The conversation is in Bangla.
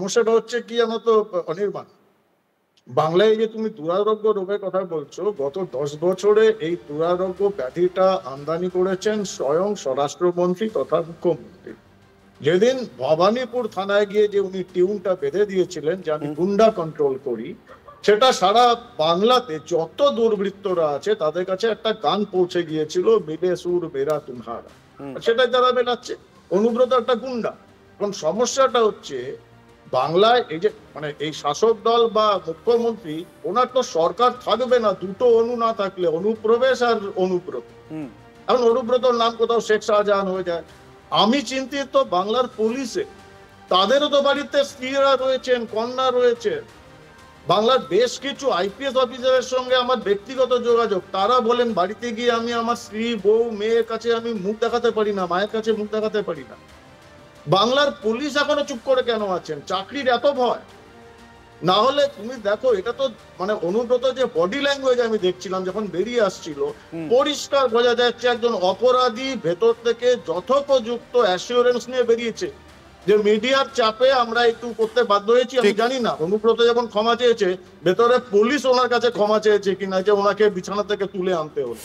সমস্যাটা হচ্ছে কি জানো তো অনির্বাণ, বাংলায় যে তুমি দুরারোগ্য রোগের কথা বলছো, গত 10 বছরে এই দুরারোগ্য ব্যাধিটা আমদানি করেছেন স্বয়ং স্বরাষ্ট্রমন্ত্রী তথা মুখ্যমন্ত্রী। যেদিন ভবানীপুর থানায় গিয়ে যে উনি টিউনটা বেঁধে দিয়েছিলেন যে আমি গুন্ডা কন্ট্রোল করি, সেটা সারা বাংলাতে যত দুর্বৃত্তরা আছে তাদের কাছে একটা গান পৌঁছে গিয়েছিল, মিলে সুর মেরা তুমহারা। সেটাই তারা বেলাচ্ছে। অনুব্রত একটা গুন্ডা। এখন সমস্যাটা হচ্ছে বাংলায় এই যে মানে এই শাসক দল বা মুখ্যমন্ত্রী, ওনার তো সরকার থাকবে না দুটো অনু না থাকলে, অনুপ্রবেশ আর অনুব্রত। এখন অনুব্রতর নাম কোথাও শেখ শাহজাহান হয়ে যায়। আমি চিন্তিত বাংলার পুলিশে, তাদেরও তো বাড়িতে স্ত্রীরা রয়েছেন, কন্যা রয়েছে। বাংলার বেশ কিছু আইপিএস অফিসারের সঙ্গে আমার ব্যক্তিগত যোগাযোগ, তারা বলেন বাড়িতে গিয়ে আমি আমার স্ত্রী, বউ, মেয়ের কাছে আমি মুখ দেখাতে পারি না, মায়ের কাছে মুখ দেখাতে পারি না। বাংলার পুলিশ এখনো চুপ করে কেন আছেন? চাকরির এত ভয়? না হলে তুমি দেখো, এটা তো মানে অনুব্রত যে বডি ল্যাঙ্গুয়েজ আমি দেখছিলাম যখন বেরিয়ে আসছিল, পরিষ্কার বোঝা যাচ্ছে একজন অপরাধী ভেতর থেকে যথোপযুক্ত অ্যাসিওরেন্স নিয়ে বেরিয়েছে যে মিডিয়ার চাপে আমরা একটু করতে বাধ্য হয়েছি। আমি জানি না অনুব্রত যখন ক্ষমা চেয়েছে, ভেতরে পুলিশ ওনার কাছে ক্ষমা চেয়েছে কিনা যে ওনাকে বিছানা থেকে তুলে আনতে হলো।